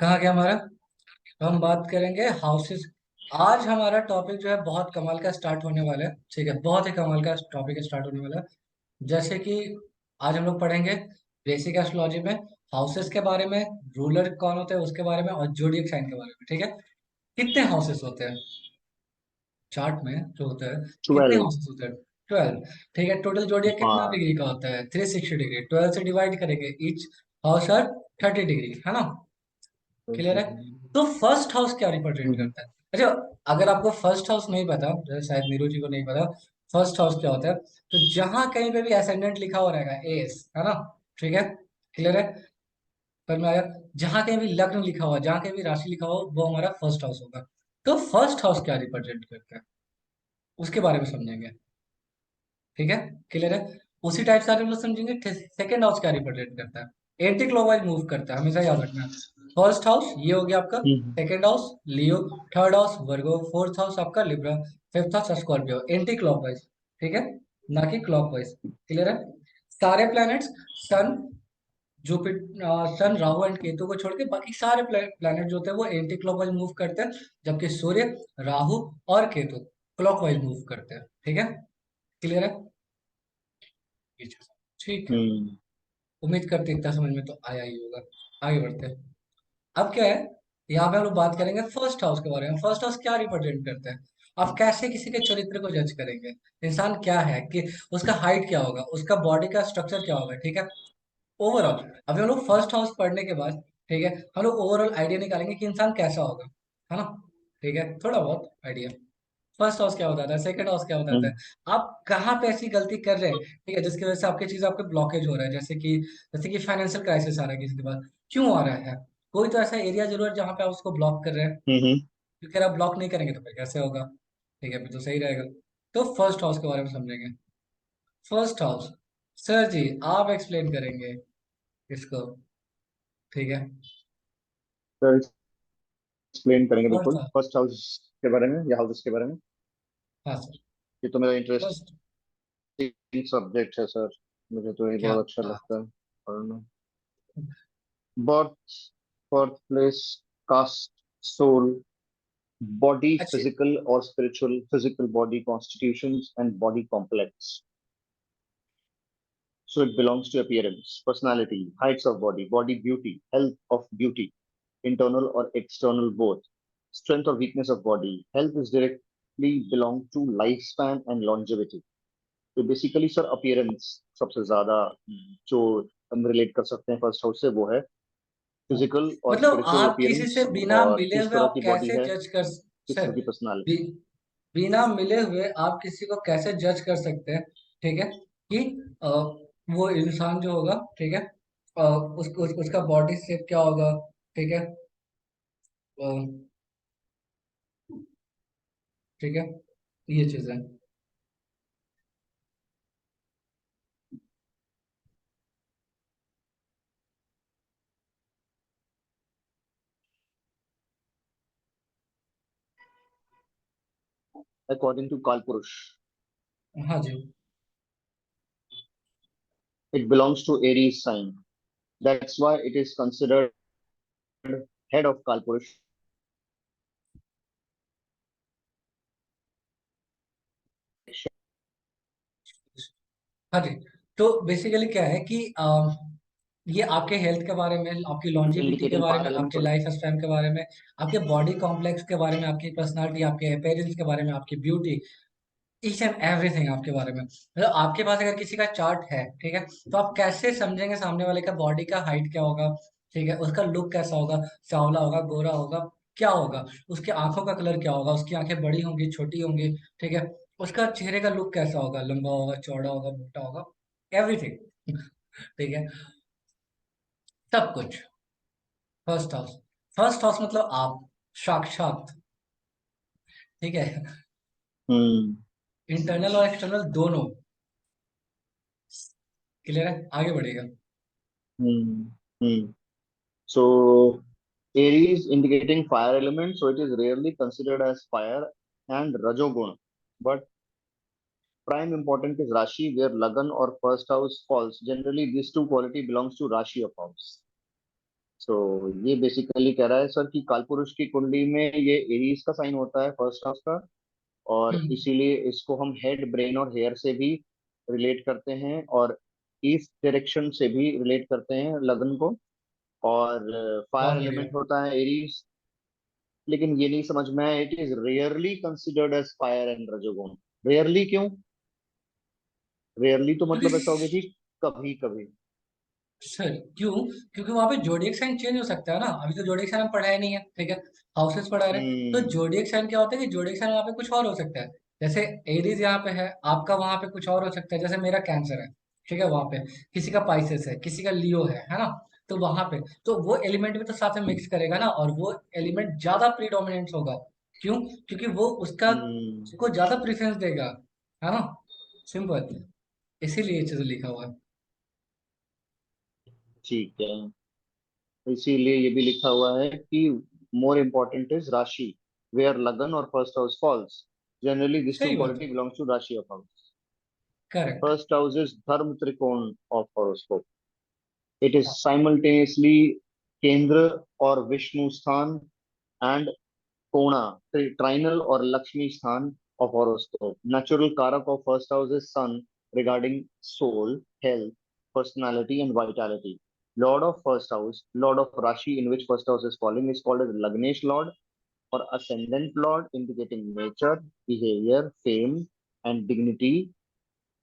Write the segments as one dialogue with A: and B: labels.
A: कहाँ गया हमारा। तो हम बात करेंगे हाउसेस। आज हमारा टॉपिक जो है बहुत कमाल का स्टार्ट होने वाला है। ठीक है, बहुत ही कमाल का टॉपिक स्टार्ट होने वाला है। जैसे कि आज हम लोग पढ़ेंगे बेसिक एस्ट्रोलॉजी में हाउसेस के बारे में, रूलर कौन होते हैं उसके बारे में, और जोडियक साइन के बारे में। ठीक है, कितने हाउसेस होते हैं चार्ट में जो होता है, कितने
B: 12।
A: हाउसेस होते हैं? 12। ठीक है, टोटल जोडियक कितना
B: हाँ।
A: डिग्री का होता है? 360 डिग्री। 12 से डिवाइड करेंगे, ईच हाउस आर 30 डिग्री, है ना। क्लियर है। तो फर्स्ट हाउस क्या रिप्रेजेंट
B: हम्म।
A: करता है? अच्छा, अगर आपको फर्स्ट हाउस नहीं पता, जैसे शायद नीरू जी को नहीं पता फर्स्ट हाउस क्या होता है, तो जहां कहीं पे भी असेंडेंट लिखा हुआ रहेगा, एस, है ना। ठीक है, क्लियर है। पर में आया, जहां कहीं भी लग्न लिखा हुआ, जहां कहीं भी राशि लिखा हुआ, वो हमारा फर्स्ट हाउस होगा। तो फर्स्ट हाउस क्या रिप्रेजेंट करता है उसके बारे में समझेंगे। ठीक है, क्लियर है। उसी टाइप से आज हम लोग समझेंगे सेकंड हाउस क्या रिप्रेजेंट करता है। एंटी क्लॉकवाइज मूव करता है, हमेशा याद रखना। फर्स्ट हाउस ये हो गया आपका,
B: हम्म।
A: Second house Leo, third house Virgo, fourth house आपका Libra, fifth house Scorpio. Anti clockwise, ठीक है, ना कि क्लॉकवाइज। क्लियर है। सारे planets, sun, Jupiter, sun, Rahu and Ketu को छोड़ के बाकी सारे प्लैनेट जो होते हैं वो एंटी क्लॉकवाइज मूव करते हैं, जबकि सूर्य, राहु और केतु क्लॉकवाइज मूव करते हैं। ठीक है, क्लियर है। ये चीज़। ठीक है,
B: हम्म।
A: उम्मीद करते हैं इतना समझ में तो आया ही होगा। आगे बढ़ते हैं। अब क्या है, यहाँ पे हम लोग बात करेंगे फर्स्ट हाउस के बारे में। फर्स्ट हाउस क्या रिप्रेजेंट करता है? आप कैसे किसी के चरित्र को जज करेंगे? इंसान क्या है, कि उसका हाइट क्या होगा, उसका बॉडी का स्ट्रक्चर क्या होगा। ठीक है, ओवरऑल अभी हम लोग फर्स्ट हाउस पढ़ने के बाद, ठीक है, हम लोग ओवरऑल आइडिया निकालेंगे कि इंसान कैसा होगा, है ना। ठीक है, थोड़ा बहुत आइडिया। फर्स्ट हाउस क्या बताता है, सेकंड हाउस क्या बताता है,
B: हम्म।
A: आप कहाँ पे ऐसी गलती कर रहे हैं, ठीक है, जिसकी वजह से आपकी चीज आपके ब्लॉकेज हो रहा है। जैसे कि फाइनेंशियल क्राइसिस आ रहा है किसी के पास, क्यों आ रहा है? कोई तो ऐसा एरिया जरूर है जहाँ पे आप उसको ब्लॉक कर रहे हैं,
B: हम्म।
A: क्योंकि अगर आप ब्लॉक नहीं करेंगे तो फिर कैसे होगा। ठीक है, फिर तो सही रहेगा। तो फर्स्ट हाउस के बारे में समझेंगे। फर्स्ट हाउस, सर जी आप एक्सप्लेन करेंगे इसको। ठीक है।
B: सर, एक्सप्लेन करेंगे
A: फर्स्ट
B: बिल्कुल
A: हाउस,
B: फर्स्ट हाउस के बारे में या हाउसेस के बारे में।
A: हाँ सर।
B: ये तो मेरा
A: फर्स्ट,
B: इंटरेस्टिंग सब्जेक्ट है सर। मुझे तो ये
A: क्या
B: बहुत अच्छा
A: बात।
B: लगता है पढ़ना। Birth, birth place, caste, soul, body,
A: अच्छी,
B: physical or spiritual, physical body constitutions and body complex. So it belongs to appearance, personality, heights of body, body beauty, health of beauty, internal or external both, strength or weakness of body. Health is directly belong to lifespan and longevity. तो basically sir appearance सबसे ज्यादा जो हम relate कर सकते हैं first house से वो है
A: हाँ।
B: फिजिकल और
A: मतलब
B: स्पिरिचुअल
A: आप किसी
B: अपीयरेंस,
A: से बिना
B: और
A: मिले
B: किस
A: हुए
B: तरह
A: आप
B: की बॉडी
A: कैसे
B: है,
A: जज कर,
B: किस
A: सर,
B: तरह की
A: बि,
B: पर्सनालिटी।
A: बिना मिले हुए आप किसी को कैसे जज कर सकते हैं? ठीक है, कि वो इंसान जो होगा, ठीक है, उसका बॉडी शेप क्या होगा, ठीक है, अ, ठीक है, ये चीजें।
B: अकॉर्डिंग टू कालपुरुष,
A: हाँ जी।
B: it belongs to Aries sign. That's why it is considered head of Kalpurush.
A: हाँ जी। तो बेसिकली क्या है कि ये आपके हेल्थ के बारे में, आपकी लॉन्जिविटी के
B: Indicating
A: बारे
B: fire
A: में,
B: elements
A: आपके
B: or
A: लाइफ स्पैन के बारे में, आपके बॉडी कॉम्प्लेक्स के बारे में, आपकी पर्सनालिटी, आपके अपेयरेंस के बारे में, आपकी ब्यूटी, ईच एंड एवरीथिंग आपके बारे में। मतलब आपके पास अगर किसी का चार्ट है, ठीक है, तो आप कैसे समझेंगे सामने वाले का बॉडी का हाइट क्या होगा, ठीक है, उसका लुक कैसा होगा, सांवला होगा, गोरा होगा, क्या होगा, उसकी आंखों का कलर क्या होगा, उसकी आंखें बड़ी होंगी, छोटी होंगी, ठीक है, उसका चेहरे का लुक कैसा होगा, लंबा होगा, चौड़ा होगा, मोटा होगा, एवरीथिंग। ठीक है, सब कुछ। फर्स्ट हाउस, फर्स्ट हाउस मतलब आप, साक्षात। ठीक है,
B: hmm,
A: इंटरनल और एक्सटर्नल दोनों। क्लियर है, आगे बढ़ेगा।
B: hmm, hmm. So Aries indicating fire element, so it is rarely considered as fire and Rajogun. But prime important is Rashi, where Lagan or first house falls. Generally, these two quality belongs to Rashi of house. सो ये basically कह रहा है sir कि कालपुरुष की कुंडली में ये Aries का साइन होता है, फर्स्ट हाउस का। और
A: हम्म।
B: इसीलिए इसको हम हेड, ब्रेन और हेयर से भी रिलेट करते हैं, और ईस्ट डायरेक्शन से भी रिलेट करते हैं लगन को। और फायर
A: बहुत बढ़िया।
B: एलिमेंट होता है एरीज। लेकिन ये नहीं समझ में आया, it is rarely considered as fire and rajoguna. Rarely क्यों? रेयरली तो
A: क्योंकि
B: मतलब ऐसा हो गया कि कभी कभी।
A: सर क्यों? क्योंकि वहां पे जोडिएक साइन चेंज हो सकता है ना। अभी तो जोडिएक साइन हम पढ़ा ही नहीं है, ठीक है। हाउसेस पढ़ा रहे हैं, तो
B: हम्म।
A: जोडिएक साइन क्या होता है कि जोडिएक साइन वहां पे कुछ और हो सकता है। जैसे एरीज यहाँ पे है, आपका वहां पे कुछ और हो सकता है। जैसे मेरा कैंसर है, ठीक है, वहां पे किसी का पाइसेस है, किसी का लियो है ना। तो वहां पे तो वो एलिमेंट भी तो साथ में मिक्स करेगा ना, और वो एलिमेंट ज्यादा प्रीडोमिनेंस होगा। क्यों? क्योंकि वो उसका
B: हम्म।
A: को ज्यादा प्रेफरेंस देगा, है ना। सिंपल, इसीलिए ये चीज लिखा हुआ है।
B: ठीक है। इसीलिए ये भी लिखा हुआ है कि more important is rashi, where lagna और first house falls. Generally this two
A: सही बात है।
B: Quality belongs to rashi of house.
A: Correct.
B: First house is dharma trikona of horoscope. It is simultaneously kendra और विष्णु स्थान, एंड कोणा, ट्राइनल और लक्ष्मी स्थान of horoscope. Natural Karak of first house is Sun, regarding soul, health, personality, and vitality. Lord of first house, Lord of Rashi, in which first house is falling, is called as Lagnesh Lord or Ascendant Lord, indicating nature, behavior, fame, and dignity.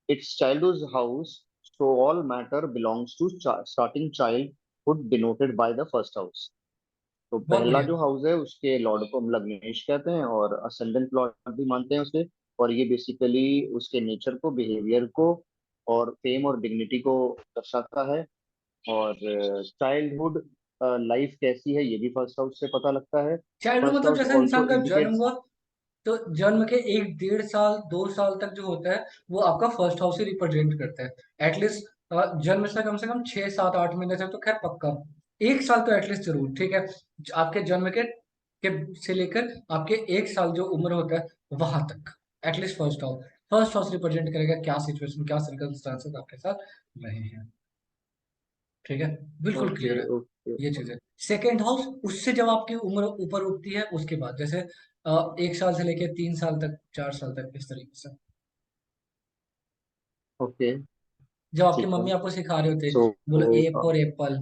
B: Its childhood house, so all matter belongs to starting childhood, denoted by the first house. तो
A: बहुत
B: पहला
A: बढ़िया।
B: जो house है उसके Lord को हम लग्नेश कहते हैं, और असेंडेंट लॉर्ड भी मानते हैं उसे। और ये बेसिकली उसके नेचर को, बिहेवियर को, और फेम और डिग्निटी को दर्शाता है। और चाइल्डहुड लाइफ कैसी है ये भी फर्स्ट हाउस से पता लगता है।
A: चाइल्डहुड
B: फर्स्ट
A: मतलब
B: हाउस
A: जैसे
B: ऑल्सो
A: इंसान का जन्म
B: इंडिकेट्स।
A: हुआ, तो जन्म के 1 1.5 साल 2 साल तक जो होता है, वो आपका फर्स्ट हाउस ही रिप्रेजेंट करता है एटलीस्ट। जन्म से कम 6 7 8 महीने तक तो खैर पक्का, 1 साल तो एटलीस्ट जरूर, ठीक है। आपके जन्म के से लेकर आपके 1 साल जो उम्र होता है, वहां तक एटलीस्ट फर्स्ट हाउस रिप्रेजेंट करेगा क्या सिचुएशन, क्या सर्कमस्टांसेस आपके साथ रहे हैं। ठीक है, बिल्कुल
B: ओके
A: क्लियर है
B: ओके।
A: ये चीजें। सेकेंड हाउस, उससे जब आपकी उम्र ऊपर उठती है उसके बाद, जैसे 1 साल से लेके 3 साल तक, 4 साल तक, इस तरीके से।
B: ओके।
A: जब आपकी
B: ठीक है।
A: मम्मी आपको सिखा रहे होते,
B: सो
A: बोलो ए फॉर एप्पल,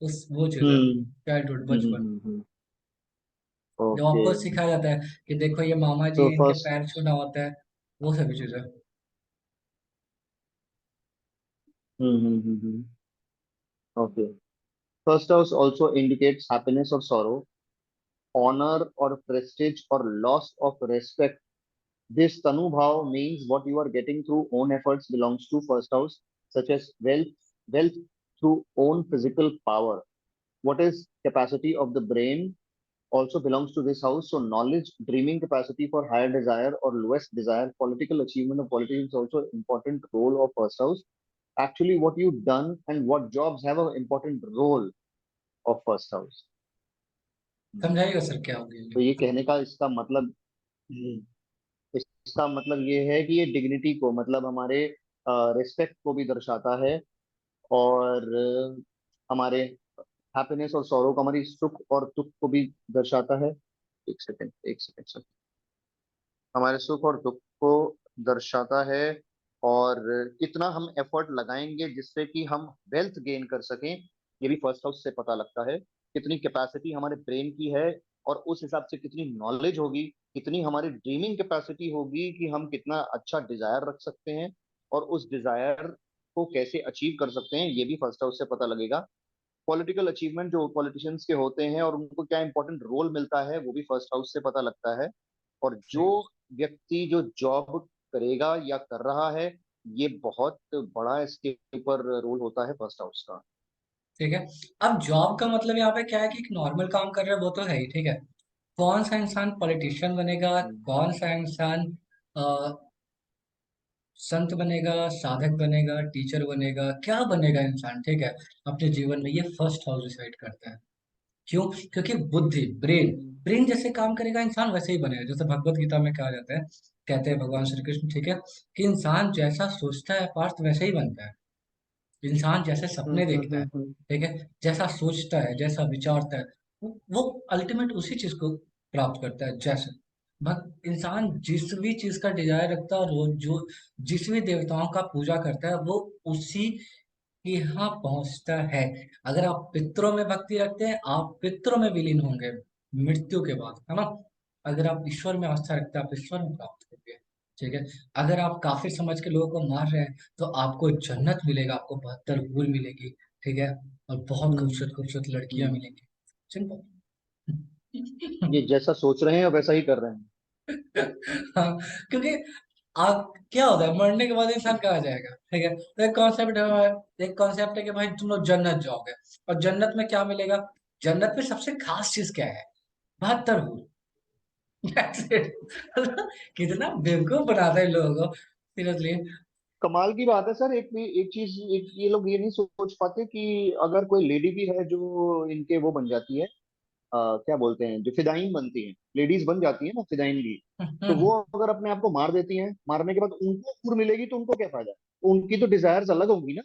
A: उस वो चीज है,
B: हम्म
A: चाइल्डहुड, बचपन। जब
B: ओके।
A: आपको सिखाया जाता है कि देखो ये मामा जी
B: सो
A: हैं, इनके
B: फर्स्ट।
A: पैर छूना होता है, वो सभी चीजें।
B: Okay. First house also indicates happiness और sorrow, honor or prestige, or loss of respect. This Tanubhav means what you are getting through own efforts belongs to first house, such as wealth through own physical power. What is capacity of the brain also belongs to this house. So knowledge, dreaming capacity for higher desire or lowest desire, political achievement of politicians also important role of first house. Actually, what you've done and what jobs have an important role of first house.
A: समझाइएगा sir क्या हो गया
B: तो
A: ये?
B: ये कहने का इसका मतलब, इसका मतलब ये है कि ये डिग्निटी को, मतलब हमारे रिस्पेक्ट को भी दर्शाता है। और हमारे हैप्पीनेस और सौरों को, हमारी सुख और दुख को भी दर्शाता है। एक सेकंड, एक सेकंड सर। हमारे सुख और दुख को दर्शाता है। और कितना हम एफर्ट लगाएंगे जिससे कि हम वेल्थ गेन कर सकें, ये भी फर्स्ट हाउस से पता लगता है। कितनी कैपेसिटी हमारे ब्रेन की है, और उस हिसाब से कितनी नॉलेज होगी, कितनी हमारी ड्रीमिंग कैपेसिटी होगी कि हम कितना अच्छा डिजायर रख सकते हैं, और उस डिजायर को कैसे अचीव कर सकते हैं, ये भी फर्स्ट हाउस से पता लगेगा। पॉलिटिकल अचीवमेंट जो पॉलिटिशियंस के होते हैं और उनको क्या इंपॉर्टेंट रोल मिलता है, वो भी फर्स्ट हाउस से पता लगता है। और जो
A: सही।
B: व्यक्ति जो जॉब करेगा या कर रहा है, ये बहुत बड़ा इसके ऊपर रोल होता है फर्स्ट हाउस का।
A: ठीक है। अब जॉब का मतलब यहाँ पे क्या है कि एक नॉर्मल काम कर रहे हैं वो तो है ही, ठीक है। कौन सा इंसान पॉलिटिशियन बनेगा, कौन सा इंसान संत बनेगा, साधक बनेगा, टीचर बनेगा, क्या बनेगा इंसान, ठीक है, अपने जीवन में, ये फर्स्ट हाउस डिसाइड करता है। क्यों? क्योंकि बुद्धि, ब्रेन, ब्रेन जैसे काम करेगा इंसान वैसे ही बनेगा। जैसे भगवत गीता में कहा जाता है, कहते हैं भगवान श्री कृष्ण, ठीक है, कि इंसान जैसा सोचता है पार्थ वैसे ही बनता है। इंसान जैसे सपने देखता है,
B: हम्म।
A: ठीक है, जैसा सोचता है, जैसा विचारता है, वो अल्टीमेट उसी चीज को प्राप्त करता है। जैसे इंसान जिस भी चीज का डिजायर रखता है, और वो जो जिस भी देवताओं का पूजा करता है, वो उसी के यहाँ पहुंचता है। अगर आप पितरों में भक्ति रखते हैं, आप पितरों में विलीन होंगे मृत्यु के बाद, है ना। अगर आप ईश्वर में आस्था रखते हैं, आप ईश्वर में प्राप्त होंगे, ठीक है। अगर आप काफिर समझ के लोगों को मार रहे हैं, तो आपको जन्नत मिलेगा, आपको 72 हूर मिलेगी, ठीक है, और बहुत
B: हम्म।
A: खूबसूरत खूबसूरत लड़कियां
B: हम्म।
A: मिलेंगी। सिंपल।
B: ये जैसा सोच रहे हैं वैसा ही कर रहे हैं।
A: हाँ, क्योंकि आप क्या होता है, मरने के बाद इंसान कहाँ जाएगा, ठीक है। तो एक कॉन्सेप्ट है कि भाई तुम लोग जन्नत जाओगे, और जन्नत में क्या मिलेगा। जन्नत में सबसे खास चीज क्या है। 72 हूर। That's it। कितना बेवकूफ बनाते हैं लोगों को, सीरियसली।
B: कमाल की बात है सर। एक चीज, एक ये लोग ये नहीं सोच पाते कि अगर कोई लेडी भी है जो इनके वो बन जाती है, क्या बोलते हैं, जो फिदाइन बनती हैं, लेडीज बन जाती है ना फिदाइन भी, तो वो अगर अपने आप को मार देती हैं, मारने के बाद उनको हूर मिलेगी तो उनको क्या फायदा। उनकी तो डिजायर्स अलग होंगी ना।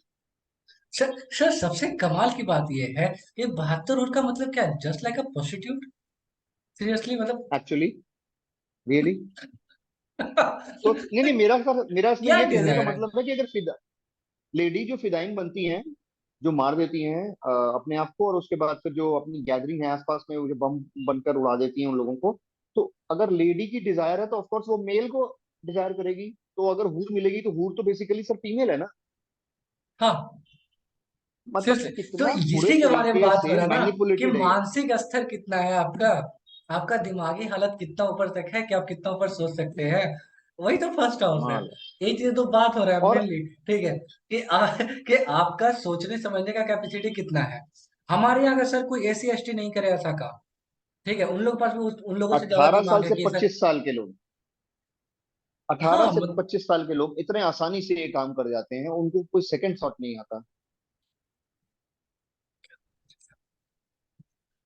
A: सर सर, सबसे कमाल की बात यह है कि 72 हूर का मतलब क्या है, just like a prostitute. Seriously मतलब।
B: Actually, really. तो नहीं नहीं, मेरा इसमें
A: क्या
B: ये कहने का
A: डिजायर है।
B: मतलब है कि अगर लेडी जो फिदाइन बनती हैं, जो मार देती हैं अपने आप को, और उसके बाद फिर जो अपनी गैदरिंग है आसपास में, वो जो बम बनकर उड़ा देती हैं उन लोगों को, तो अगर लेडी की डिजायर है तो ऑफ कोर्स वो मेल को डिजायर करेगी। तो अगर हूर मिलेगी तो हूर तो बेसिकली सर फीमेल है ना।
A: हाँ,
B: मतलब
A: सीरियसली। तो
B: कितना बुरे
A: इसी के बारे में
B: तरीके
A: बात हो
B: से
A: रहा है ना, कि
B: मैनिपुलेटेड है ये।
A: मानसिक स्तर कितना है आपका, आपका दिमागी हालत कितना ऊपर तक है, कि आप कितना ऊपर सोच सकते हैं। वही तो फर्स्ट हाउस है।
B: कमाल है।
A: ये चीज तो बात हो रहा है
B: और
A: मेनली, ठीक है, कि आपका सोचने समझने का कैपेसिटी कितना है। हमारे यहाँ का सर कोई एसी एसटी नहीं करे ऐसा काम, ठीक है। उन लोगों के पास भी उन लोगों से ज्यादा
B: 18 साल
A: दिमाग है
B: से
A: कि सर।
B: 25 साल के लोग, 18
A: हाँ,
B: से 25 साल के लोग इतने आसानी से ये काम कर जाते हैं, उनको कोई सेकंड थॉट नहीं आता।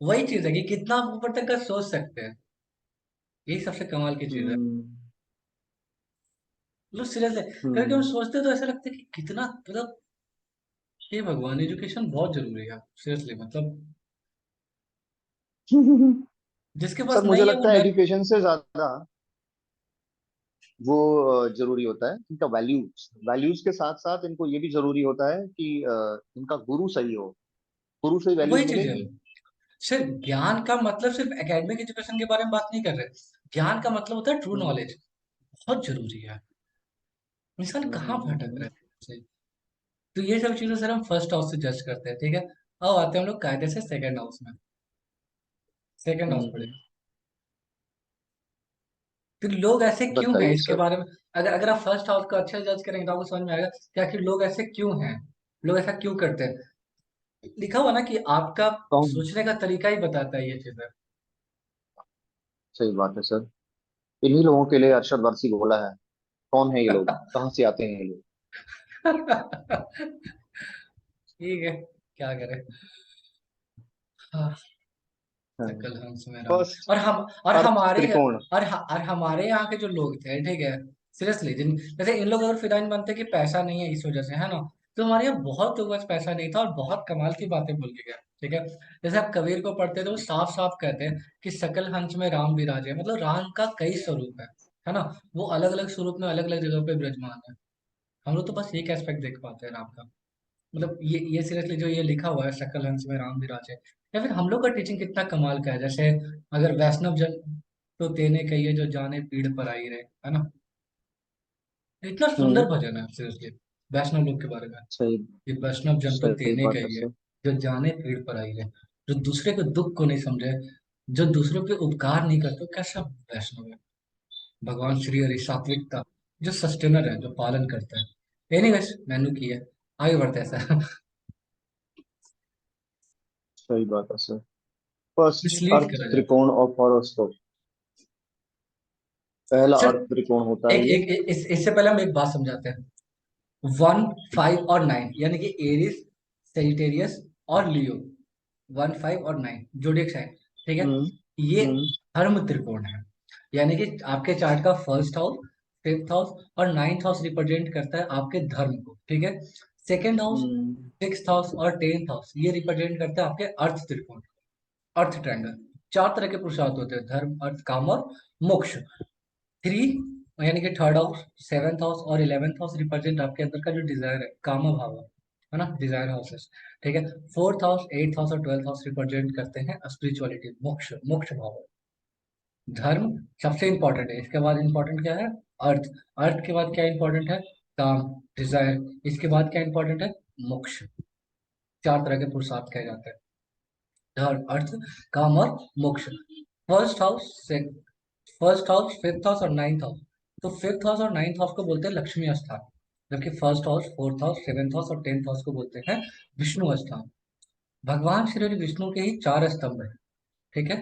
A: वही चीज है कि कितना आप ऊपर तक का सोच सकते हैं। यही सबसे कमाल की चीज है।
B: हम्म।
A: मतलब सीरियस है, कभी कभी हम
B: हम्म।
A: सोचते तो ऐसा लगता है कि कितना मतलब, हे भगवान, एजुकेशन बहुत जरूरी है सीरियसली मतलब। जिसके पास
B: सर मुझे
A: नहीं है वो
B: लगता है
A: नर्क।
B: एजुकेशन से ज्यादा वो जरूरी होता है इनका वैल्यूज। वैल्यूज के साथ साथ इनको ये भी जरूरी होता है कि इनका गुरु सही हो। गुरु से
A: वही
B: वैल्यूज
A: चीज है।
B: मिलेंगी।
A: सिर्फ ज्ञान का मतलब सिर्फ एकेडमिक एजुकेशन के बारे में बात नहीं कर रहे। ज्ञान का मतलब होता है ट्रू
B: हम्म।
A: नॉलेज। बहुत जरूरी है। इंसान कहाँ भटक रहा
B: हम्म।
A: है। तो ये सब चीजें सर हम फर्स्ट हाउस से जज करते हैं, ठीक है। अब आते हैं हम लोग कायदे से सेकंड हाउस में। सेकंड हाउस पढ़े।
B: हम्म।
A: फिर लोग ऐसे क्यों हैं
B: बताइए
A: इसके
B: सर।
A: बारे में। अगर अगर आप फर्स्ट हाउस को अच्छे से जज करेंगे तो आपको समझ में आएगा कि आखिर लोग ऐसे क्यों हैं, लोग ऐसा क्यों करते हैं। लिखा हुआ ना कि आपका
B: कौन?
A: सोचने का तरीका ही बताता है ये चीजें।
B: सही बात है सर। इन्हीं लोगों के लिए अरशद वारसी बोला है। कौन है ये लोग, कहाँ से आते हैं ये लोग।
A: ठीक है, क्या करें। हाँ, सकल
B: हाँ।
A: हंस में राम।
B: फर्स्ट
A: और हम और
B: अर्थ
A: हमारे
B: त्रिकोण।
A: और हमारे यहाँ के जो लोग थे, ठीक है, सीरियसली, जिन जैसे इन लोग अगर फिदाइन बनते कि पैसा नहीं है इस वजह से, है ना। तो हमारे यहाँ बहुत लोगों के पास पैसा नहीं था और बहुत कमाल की बातें बोल के गए, ठीक है। जैसे आप कबीर को पढ़ते तो वो साफ साफ कहते हैं कि सकल हंस में राम विराजे, मतलब राम का कई स्वरूप है ना। वो अलग अलग स्वरूप में अलग अलग जगह पे विराजमान है। हम लोग तो बस एक एस्पेक्ट देख पाते हैं राम का। मतलब ये सीरियसली जो ये लिखा हुआ है सकल हंस में राम विराजे, या फिर हम लोग का टीचिंग कितना कमाल का है। जैसे अगर वैष्णव जन तो तेने कहिए जो जाने पीड़ पर आई रहे, है ना। इतना सुंदर
B: हम्म।
A: भजन है सीरियसली वैष्णव लोग के बारे में।
B: सही।
A: कि वैष्णव जन तो
B: सही
A: तेने
B: बात है
A: कहिए
B: सर।
A: जो जाने पीड़ पर आई रहे, जो दूसरे के दुख को नहीं समझे, जो दूसरों पे उपकार नहीं करते, वो कैसा वैष्णव है। भगवान श्री हरि सात्विकता, जो सस्टेनर है, जो पालन करता है। एनीवेज, मैंने की है, आगे बढ़ते हैं सर।
B: सही बात है सर। फर्स्ट
A: मिसलीड
B: अर्थ
A: करा जाता है
B: त्रिकोण और हॉरोस्कोप। पहला
A: सर।
B: अर्थ त्रिकोण होता
A: एक
B: है ये।
A: एक इससे पहले हम एक बात समझाते हैं। 1, 5 और 9, यानी कि एरिस, सेजिटेरियस और लियो। 1, 5 और 9 जोडियक साइन, ठीक है।
B: हम्म।
A: ये
B: हम्म।
A: धर्म त्रिकोण है। यानी कि आपके चार्ट का फर्स्ट हाउस, फिफ्थ हाउस और नाइन्थ हाउस रिप्रेजेंट करता है आपके धर्म को, ठीक है। सेकेंड हाउस,
B: हम्म,
A: 6th हाउस और 10th हाउस ये रिप्रेजेंट करते हैं आपके अर्थ त्रिकोण, अर्थ ट्रायंगल। 4 तरह के पुरुषार्थ होते हैं, धर्म, अर्थ, काम और मोक्ष। थ्री यानी कि 3rd हाउस, 7th हाउस और 11th हाउस रिप्रेजेंट आपके अंदर का जो डिजायर है, काम भाव है ना, डिजायर हाउसेस। ठीक है। 4th हाउस, 8th हाउस और 12th हाउस रिप्रेजेंट करते हैं स्पिरिचुअलिटी, मोक्ष, मोक्ष भाव। धर्म सबसे इंपॉर्टेंट है, इसके बाद इंपॉर्टेंट क्या है, अर्थ। अर्थ के बाद क्या इंपॉर्टेंट है, काम, डिजायर। इसके बाद क्या इंपॉर्टेंट है, मोक्ष। 4 तरह के पुरुषार्थ कहे जाते हैं, धर्म, अर्थ, काम और मोक्ष। First house, first house, 5th house और 9th हाउस। तो 5th हाउस और 9th हाउस को बोलते हैं लक्ष्मी स्थान, जबकि first house, 4th house, 7th house और 10th हाउस को बोलते हैं विष्णु स्थान। भगवान श्री विष्णु के ही 4 स्तंभ है, ठीक है,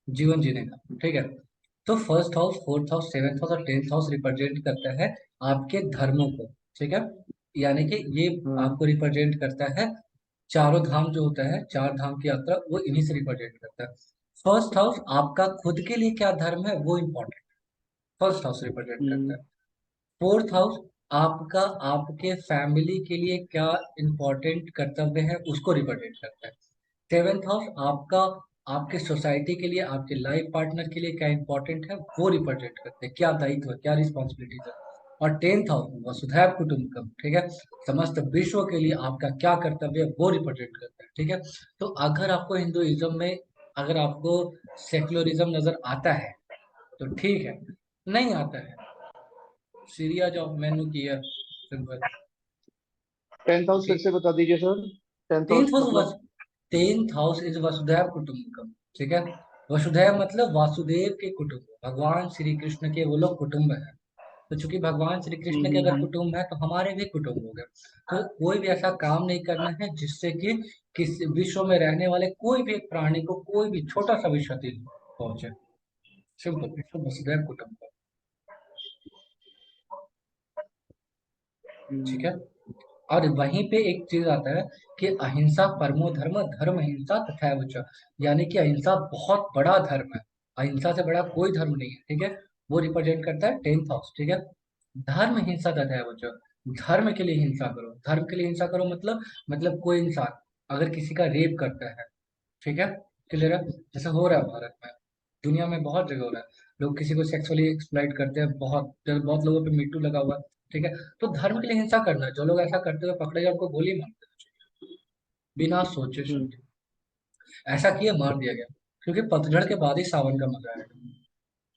A: जीवन जीने का। ठीक है। तो first house, 4th house, 7th house और 10th हाउस रिप्रेजेंट करता है आपके धर्मों को। ठीक है। यानी कि ये
B: हम्म,
A: आपको रिप्रेजेंट करता है, चारों धाम जो होता है, 4 धाम की यात्रा, वो इन्हीं से रिप्रेजेंट करता है। फर्स्ट हाउस आपका खुद के लिए क्या धर्म है वो इम्पोर्टेंट, फर्स्ट हाउस रिप्रेजेंट करता
B: हम्म,
A: है। 4th हाउस आपका, आपके फैमिली के लिए क्या इंपॉर्टेंट कर्तव्य है उसको रिप्रेजेंट करता है। 7th हाउस आपका, आपके सोसाइटी के लिए, आपके लाइफ पार्टनर के लिए क्या इंपॉर्टेंट है वो रिप्रेजेंट करते हैं, क्या दायित्व है, क्या रिस्पॉन्सिबिलिटीज है। और 10th हाउस वसुधैव कुटुंबकम, ठीक है, समस्त विश्व के लिए आपका क्या कर्तव्य है वो रिप्रेजेंट करता है। ठीक है। तो अगर आपको हिंदुइज्म में, अगर आपको सेक्युलरिज्म नजर आता है तो ठीक है, नहीं आता है, सीरिया जॉब मेनू की है, सिंपल।
B: 10th हाउस फिर से बता दीजिए sir. Tenth
A: tenth
B: house
A: house,
B: मतलब?
A: 10th हाउस इज वसुधैव कुटुंबकम। ठीक है। वसुधैव मतलब वासुदेव के कुटुंब, भगवान श्री कृष्ण के वो लोग कुटुंब है। तो चूंकि भगवान श्री कृष्ण के अगर
B: हम्म।
A: कुटुंब है तो हमारे भी कुटुंब हो गए। तो कोई भी ऐसा काम नहीं करना है जिससे कि किसी विश्व में रहने वाले कोई भी एक प्राणी को कोई भी छोटा सा भी क्षति पहुंचे। सिंपल, इसको वसुधैव कुटुंब। ठीक है।
B: हम्म,
A: और वहीं पे एक चीज आता है कि अहिंसा परमो धर्म, धर्म हिंसा तथैव च। यानी कि अहिंसा बहुत बड़ा धर्म है, अहिंसा से बड़ा कोई धर्म नहीं है। ठीक है। वो रिप्रेजेंट करता है 10th हाउस। ठीक है। धर्म हिंसा तथैव च, धर्म के लिए हिंसा करो, धर्म के लिए हिंसा करो मतलब कोई इंसान अगर किसी का रेप करता है, ठीक है, क्लियर है, जैसे हो रहा है भारत में, दुनिया में बहुत जगह हो रहा है, लोग किसी को सेक्सुअली एक्सप्लॉइट करते हैं, बहुत बहुत लोगों पे मीटू लगा हुआ है। ठीक है। तो धर्म के लिए हिंसा करना है, जो लोग ऐसा करते हुए पकड़े जाए उनको गोली मार देना चाहिए, बिना सोचे
B: हम्म,
A: समझे। ऐसा किए, मार दिया गया, क्योंकि पतझड़ के बाद ही सावन का मजा आएगा।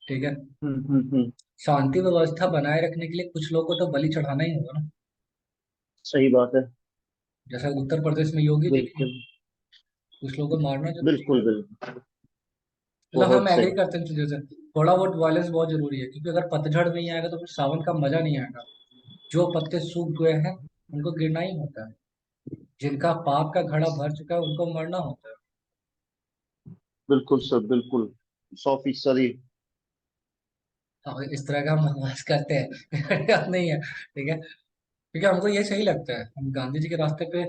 A: ठीक है।
B: हम्म।
A: शांति व्यवस्था बनाए रखने के लिए कुछ लोगों को तो बलि चढ़ाना ही होगा ना,
B: सही बात है।
A: जैसा उत्तर प्रदेश में योगी जी की,
B: बिल्कुल
A: कुछ लोगों को मारना जरूरी है।
B: बिल्कुल बिल्कुल।
A: मतलब हम
B: बहुत
A: एग्री
B: सही।
A: करते हैं इन चीजों से, थोड़ा बहुत वायलेंस बहुत जरूरी है, क्योंकि अगर पतझड़ नहीं आएगा तो फिर सावन का मजा नहीं आएगा। जो पत्ते सूख गए हैं उनको गिरना ही होता है, जिनका पाप का घड़ा भर चुका है उनको मरना होता है।
B: बिल्कुल सर बिल्कुल। 100%।
A: हाँ, इस तरह का हम बकवास करते हैं बात नहीं है। ठीक है। क्योंकि हमको ये सही लगता है, हम गांधी जी के रास्ते पे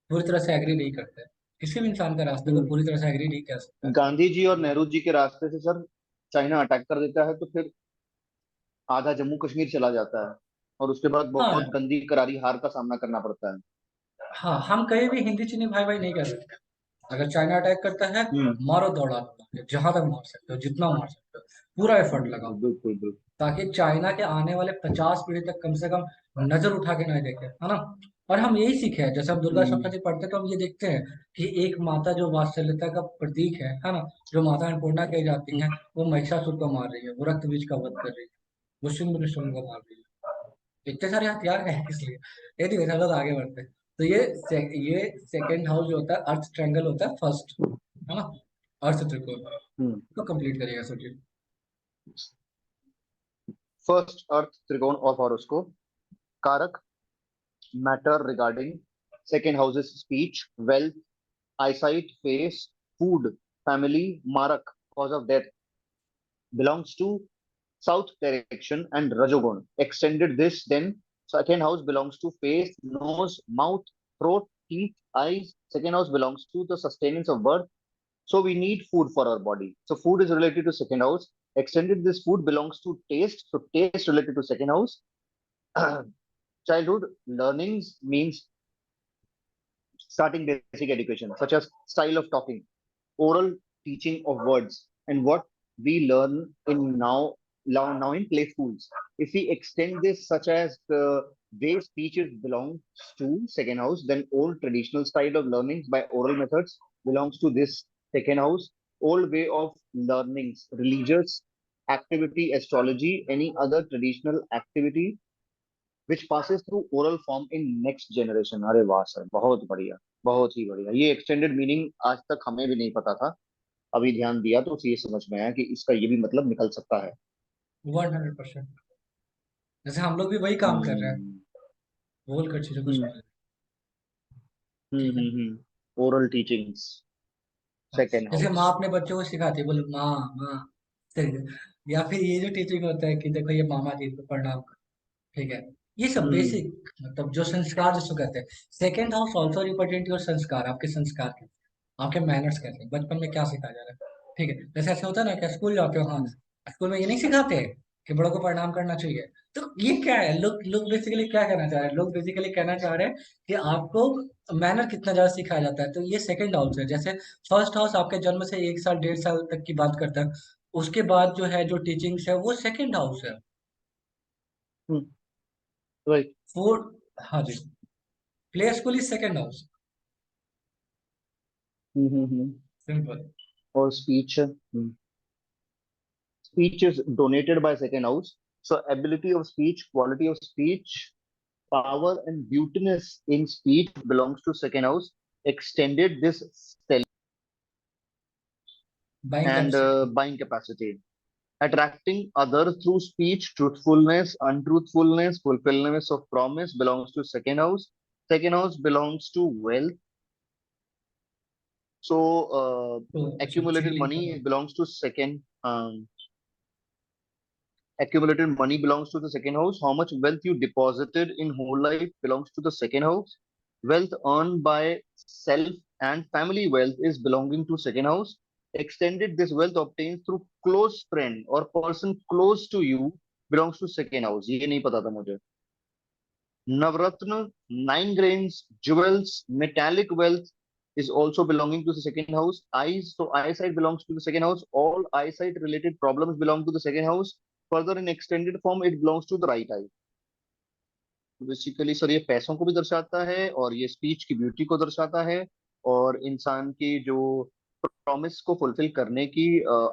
A: पूरी तरह से एग्री नहीं करते, किसी भी इंसान का रास्ते पे
B: हम्म,
A: पूरी तरह से एग्री नहीं कर सकता।
B: गांधी जी और नेहरू जी के रास्ते से सर चाइना अटैक कर देता है तो फिर आधा जम्मू कश्मीर चला जाता है, और उसके बाद बहुत
A: हाँ,
B: गंदी करारी हार का सामना करना पड़ता है।
A: हाँ, हम कहीं भी हिंदी चीनी भाई भाई नहीं कर सकते। अगर चाइना अटैक करता है,
B: हम्म,
A: मारो दौड़ा लो, जहां तक मार सकते हो, जितना मार सकते हो, पूरा एफर्ट लगाओ,
B: बिल्कुल बिल्कुल बिल्कुल।
A: ताकि चाइना के आने वाले 50 पीढ़ी तक कम से कम नजर उठा के नहीं देखे, है ना। और हम यही सीखे हैं, जैसे हम दुर्गा
B: हम्म,
A: सप्तशती पढ़ते हैं तो हम ये देखते हैं कि एक माता जो वात्सल्यता का प्रतीक है ना, जो माता अन्नपूर्णा कही जाती हैं, वो महिषासुर को मार रही है, वो रक्त बीज का वध कर रही है, वो शुंभ निशुंभ को मार रही है। इतने सारे हथियार हैं किस लिए, ये नहीं, हम लोग आगे बढ़ते हैं। तो ये सेकेंड हाउस जो होता है, अर्थ ट्रायंगल होता है फर्स्ट, है ना, अर्थ त्रिकोण।
B: हम्म।
A: तो कंप्लीट करिएगा सोचिए।
B: फर्स्ट अर्थ त्रिकोण ऑफ हॉरोस्कोप, कारक matter regarding second houses speech, wealth, eyesight, face, food, family, marak, cause of death, belongs to south direction and Rajogon. Extended this, then second house belongs to face, nose, mouth, throat, teeth, eyes. Second house belongs to the sustenance of birth. So we need food for our body. So food is related to second house. Extended this food belongs to taste. So taste related to second house. Childhood learnings means starting basic education, such as style of talking, oral teaching of words, and what we learn in now in play schools. If we extend this, such as the way speeches belongs to second house, then old traditional style of learnings by oral methods belongs to this second house. Old way of learnings, religious activity, astrology, any other traditional activity which passes through oral form in next generation. अरे वाह sir, बहुत बढ़िया, बहुत ही बढ़िया। ये extended meaning आज तक हमें भी नहीं पता था, अभी ध्यान दिया तो ये समझ में आया कि इसका ये भी मतलब निकल सकता है।
A: 100%। जैसे हम लोग भी वही काम कर रहे हैं,
B: हम्म
A: बोल कर चीजों को
B: हम्म
A: समझ। ठीक है।
B: ओरल टीचिंग्स,
A: हाँ,
B: सेकेंड
A: जैसे
B: हाउस।
A: माँ अपने बच्चों को सिखाती है, बोले माँ माँ। ठीक है। या फिर ये जो टीचिंग होता है कि देखो ये मामा जी को प्रणाम करो। ठीक है। ये सब
B: हम्म
A: बेसिक, मतलब जो संस्कार जिसको कहते हैं। Second house also represent your संस्कार, आपके संस्कार के, आपके मैनर्स कहते हैं, बचपन में क्या सिखाया जा रहा है। ठीक है। जैसे ऐसे होता है ना कि स्कूल जाते हो, हाँ,
B: हम्म
A: स्कूल में ये नहीं सिखाते कि बड़ों को प्रणाम करना चाहिए। तो ये क्या है, लोग लोग बेसिकली क्या कहना चाह रहे हैं, लोग बेसिकली कहना चाह रहे हैं कि आपको मैनर कितना ज्यादा सिखाया जाता है। तो ये सेकंड हाउस है। जैसे फर्स्ट हाउस आपके जन्म से 1 साल 1.5 साल तक की बात करता है, उसके बाद जो है जो टीचिंग्स है वो सेकंड हाउस है।
B: राइट।
A: फोर्थ, हाँ जी, play school is second house.
B: Hmm.
A: Simple.
B: और speech is donated by second house, so ability of speech, quality of speech, power and beautiness in speech belongs to second house. Extended this
A: buying
B: and
A: capacity.
B: buying capacity. Attracting others through speech, truthfulness, untruthfulness, fulfillment of promise belongs to second house. Second house belongs to wealth. So
A: तो उसको
B: accumulated
A: चीलिंग
B: money
A: करो।
B: belongs to second. Accumulated money belongs to the second house. How much wealth you deposited in whole life belongs to the second house. Wealth earned by self and family wealth is belonging to second house. Extended this wealth obtained through close friend or person close to you belongs to second house. ये नहीं पता था मुझे। Navratna, 9 grains, jewels, metallic wealth is also belonging to the second house. Eyes, so eyesight belongs to the second house. All eyesight related problems belong to the second house. Further, in extended form, it belongs to the right eye. Basically sir ये पैसों को भी दर्शाता है और ये speech की beauty को दर्शाता है और इंसान की जो प्रॉमिस को फुलफिल करने की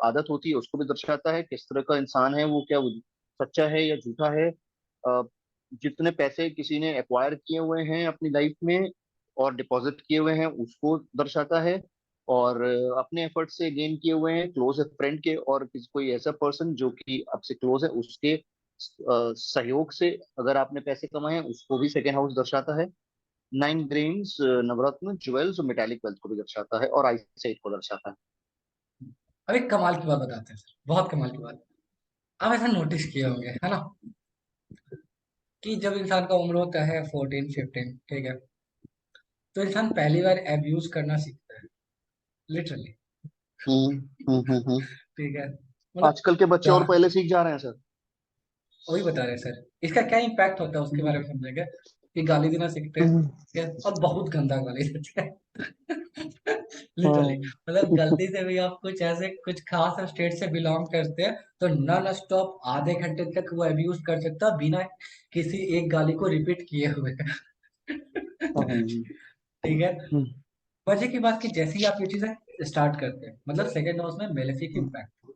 B: आदत होती है उसको भी दर्शाता है, किस तरह का इंसान है वो, क्या वो सच्चा है या झूठा है। अ, जितने पैसे किसी ने एक्वायर किए हुए हैं अपनी लाइफ में और डिपॉजिट किए हुए हैं उसको दर्शाता है। और अपने एफर्ट से गेन किए हुए हैं क्लोज फ्रेंड के और किसी कोई ऐसा पर्सन जो कि आपसे क्लोज है उसके सहयोग से अगर आपने पैसे कमाए हैं उसको भी सेकेंड हाउस दर्शाता है। 9 ग्रेन्स, नवरत्न, ज्वेल्स और मेटालिक वेल्थ को भी दर्शाता है और आईसाइट को दर्शाता है।
A: अब एक कमाल की बात बताते हैं सर, बहुत कमाल की बात। आप ऐसा नोटिस किए होंगे, है ना, कि जब इंसान का उम्र होता है 14 15, ठीक है, तो इंसान पहली बार एब्यूज करना सीखता है, लिटरली।
B: हम्म हम्म।
A: ठीक है। मतलब
B: आजकल के बच्चे और पहले सीख जा रहे हैं सर।
A: वही बता रहे हैं सर, इसका क्या इम्पैक्ट होता है उसके बारे में समझेंगे, कि गाली देना सीखते हैं।
B: हम्म,
A: ठीक है, और बहुत गंदा गाली देते हैं। लिटरली,
B: हाँ।
A: मतलब गलती से भी आप कुछ ऐसे कुछ खास स्टेट से बिलोंग करते हैं, तो नॉन स्टॉप आधे घंटे तक वो अब्यूज कर सकता है बिना किसी एक गाली को रिपीट किए हुए।
B: हम्म
A: ठीक है।
B: हम्म
A: वजह की बात, कि जैसे ही आप ये चीजें स्टार्ट करते हैं, मतलब सेकेंड हाउस में मेलेफिक इम्पैक्ट।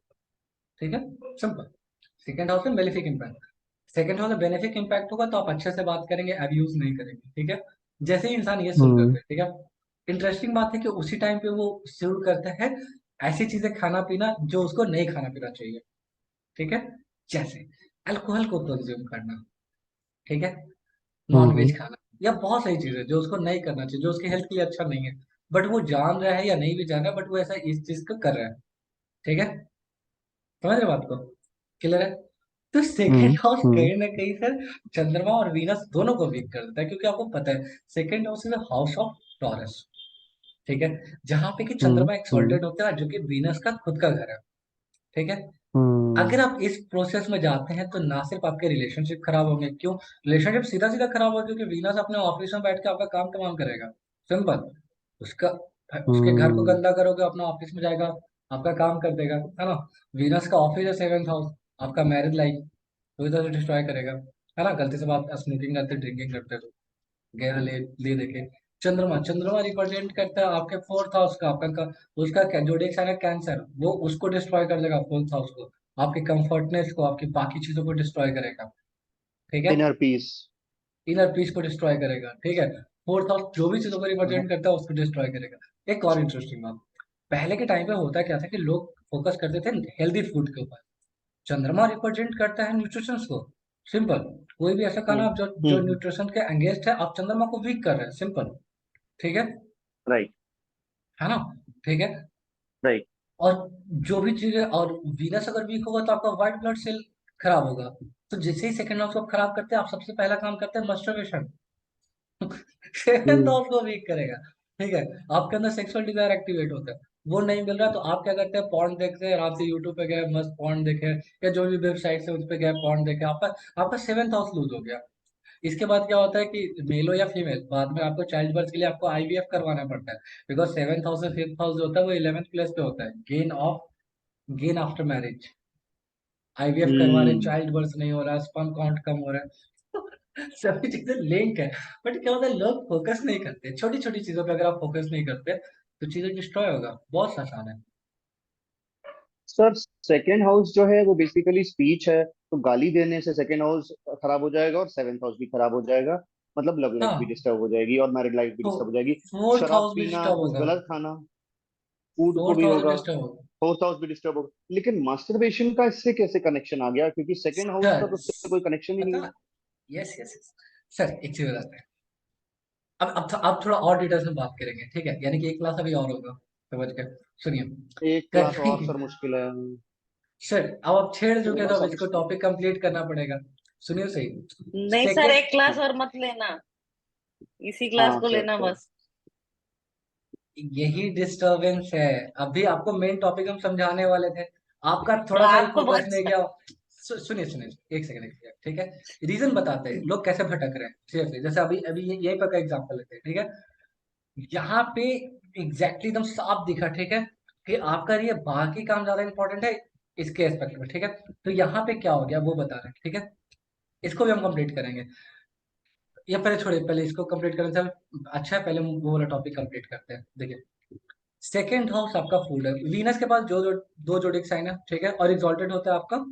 A: ठीक है, सिंपल। सेकेंड हाउस में मेलेफिक इम्पैक्ट, सेकेंड हाउस में बेनिफिक इम्पैक्ट होगा तो आप अच्छे से बात करेंगे, अब्यूज नहीं करेंगे। ठीक है। जैसे ही इंसान ये शुरू
B: हम्म
A: करते हैं, ठीक है, इंटरेस्टिंग बात है कि उसी टाइम पे वो शुरू करता है ऐसी चीजें खाना पीना जो उसको नहीं खाना पीना चाहिए। ठीक है। जैसे अल्कोहल को कंज्यूम करना, ठीक है, नॉन
B: हम्म
A: वेज खाना, या बहुत सारी चीजें जो उसको नहीं करना चाहिए, जो उसके हेल्थ के लिए अच्छा नहीं है, बट वो जान रहा है या नहीं भी जान रहा है, बट वो ऐसा इस चीज को कर रहा है। ठीक है। समझ रहे बात को, क्लियर है। तो सेकेंड हाउस
B: हम्म
A: कहीं ना कहीं सर चंद्रमा और वीनस दोनों को वीक कर देता है, क्योंकि आपको पता है second house is house of taurus. ठीक है। जहां पे कि
B: हम्म
A: चंद्रमा
B: हम्म
A: एक्सॉल्टेड होता है, जो कि वीनस का खुद का घर है। ठीक है।
B: हम्म
A: अगर आप इस प्रोसेस में जाते हैं तो ना सिर्फ आपके रिलेशनशिप खराब होंगे, क्यों, रिलेशनशिप सीधा सीधा खराब होगा, क्योंकि वीनस अपने ऑफिस में बैठ के आपका काम तमाम करेगा। सिंपल। उसका उसके घर को
B: हम्म।
A: गंदा करोगे, अपना ऑफिस में जाएगा, आपका काम कर देगा, है ना। वीनस का ऑफिस है 7th हाउस, आपका मैरिज लाइफ तो इधर से डिस्ट्रॉय करेगा, है ना। गलती से आप स्मोकिंग करते, ड्रिंकिंग करते तो गहरा ले देखे। चंद्रमा, चंद्रमा रिप्रेजेंट करता है आपके 4th हाउस का, उसका जोडिएक साइन है कैंसर, वो उसको डिस्ट्रॉय कर देगा 4th हाउस को, आपकी कंफर्टनेस को, आपकी बाकी चीजों को डिस्ट्रॉय करेगा, ठीक है।
B: Inner peace.
A: इनर पीस को डिस्ट्रॉय करेगा, ठीक है। 4th हाउस जो भी चीजों को रिप्रेजेंट करता है उसको डिस्ट्रॉय करेगा। एक और इंटरेस्टिंग बात, पहले के टाइम पे होता क्या था कि लोग फोकस करते थे हेल्दी फूड के ऊपर। चंद्रमा रिप्रेजेंट करता है न्यूट्रिशन को। सिंपल। कोई भी ऐसा खाना आप जो जो
B: हम्म।
A: न्यूट्रिशन के अगेंस्ट है, आप चंद्रमा को वीक कर रहे हैं, सिंपल, ठीक है।
B: राइट।
A: है ना, ठीक है।
B: राइट।
A: और जो भी चीजें, और वीनस अगर वीक होगा तो आपका व्हाइट ब्लड सेल खराब होगा। तो जैसे ही सेकंड हाउस को आप खराब करते हैं, आप सबसे पहला काम करते हैं मस्टरबेशन। सेवेंथ
B: हम्म।
A: हाउस को वीक करेगा, ठीक है। आपके अंदर सेक्सुअल डिजायर एक्टिवेट होता है, वो नहीं मिल रहा तो आप क्या करते हैं, पॉर्न देखते हैं, आराम से यूट्यूब पे गए मस्त पॉर्न देखे, या जो भी वेबसाइट है उस पे गए पॉर्न देखे, आपका आपका 7th हाउस लूज हो गया। इसके बाद क्या होता है कि मेल हो या फीमेल, बाद में आपको चाइल्ड बर्थ के लिए आपको आईवीएफ करवाना पड़ता है, बिकॉज 7th हाउस से 5th हाउस जो होता है वो 11th प्लेस पे होता है, गेन आफ्टर मैरिज। आईवीएफ करवा रहे,
B: हम्म।
A: चाइल्ड बर्थ नहीं हो रहा, स्पर्म काउंट कम हो रहा है। सभी चीजें लिंक है। बट क्या होता है, लोग फोकस नहीं करते छोटी छोटी चीजों पे, अगर आप फोकस नहीं करते तो चीजें डिस्ट्रॉय होगा, बहुत आसान है।
B: सर सेकेंड हाउस जो है वो बेसिकली स्पीच है, तो गाली देने से सेकेंड हाउस खराब हो जाएगा और सेवेंथ हाउस भी खराब हो जाएगा। मतलब लव लाइफ भी
A: हाँ,
B: डिस्टर्ब हो जाएगी और मैरिड लाइफ भी
A: तो
B: डिस्टर्ब हो जाएगी।
A: 4th हाउस
B: शराब
A: भी
B: पीना,
A: डिस्टर्ब
B: कुछ
A: होगा,
B: गलत खाना, फूड को
A: 4th
B: भी
A: हाउस भी
B: होगा।
A: डिस्टर्ब होगा।
B: फोर्थ हाउस भी डिस्टर्ब होगा, लेकिन मास्टरबेशन का इससे कैसे कनेक्शन आ गया? क्योंकि सेकेंड हाउस का
A: सर,
B: तो उससे कोई कनेक्शन ही नहीं
A: पता,
B: है।
A: यस यस यस, सर एक चीज बताते हैं। अब थोड़ा और डिटेल्स में बात करेंगे, ठीक है, यानी कि एक क्लास अभी और होगा, समझ गए। सुनिए,
B: एक क्लास और
A: कभी
B: सर मुश्किल है।
A: सर, अब आप छेड़ चुके
B: बोला
A: तो अब इसको
B: समझते हैं।
A: टॉपिक कंप्लीट करना पड़ेगा। सुनिए सही।
C: नहीं सर,
A: सेकेंड,
C: एक क्लास और मत लेना, इसी क्लास
B: हाँ
C: को
B: सर
C: लेना
B: तो।
C: बस।
A: यही डिस्टरबेंस है। अभी आपको मेन टॉपिक हम समझाने वाले थे, आपका
C: तो
A: थोड़ा सा भी
C: आपको
A: फोकस
C: बहुत
A: नहीं गया। सुनिए सुनिए, एक सेकंड, ठीक है। रीजन बताते हैं लोग कैसे भटक रहे हैं, सीरियसली। जैसे अभी अभी यही पर का एग्जांपल लेते हैं, ठीक है। यहाँ पे एग्जैक्टली एकदम साफ दिखा, ठीक है, कि आपका ये बाकी काम ज्यादा इंपॉर्टेंट है इसके एस्पेक्ट में, ठीक है। तो यहाँ पे क्या हो गया वो बता रहे हैं, ठीक है। इसको भी हम कंप्लीट करेंगे, या पहले छोड़िए, पहले इसको कंप्लीट करें सर। अच्छा है, पहले वो वाला टॉपिक कंप्लीट करते हैं, देखिए। सेकेंड हाउस आपका फूड है, वीनस के पास दो जोडिक साइन है, ठीक है, और एग्जॉल्टेड होता है आपका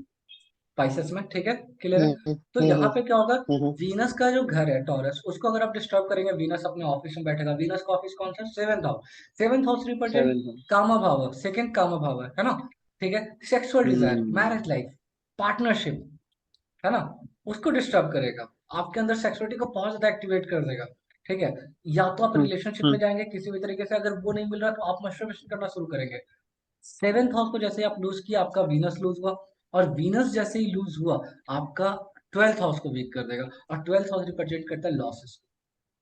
A: पाइसेस में, ठीक है, क्लियर है। तो यहाँ पे क्या होगा,
B: हम्म।
A: वीनस का जो घर है टॉरस, उसको अगर आप डिस्टर्ब करेंगे, वीनस अपने ऑफिस में बैठेगा, वीनस का ऑफिस कौन सा, 7th house. 7th house represent
B: seven.
A: कामा भाव, सेकेंड कामा भाव है ना, ठीक है। Sexual desire,
B: hmm.
A: Marriage life, partnership, है ना, उसको डिस्टर्ब करेगा, आपके अंदर सेक्सुअलिटी को बहुत ज्यादा एक्टिवेट कर देगा, ठीक है। या तो आप
B: हम्म।
A: रिलेशनशिप में
B: हम्म।
A: जाएंगे किसी भी तरीके से, अगर वो नहीं मिल रहा तो आप मस्टरबेशन करना शुरू करेंगे। 7th हाउस को जैसे आप लूज किया, आपका वीनस लूज हुआ, और वीनस जैसे ही लूज हुआ, आपका 12th हाउस को वीक कर देगा, और 12th हाउस रिप्रेजेंट करता है लॉसेस,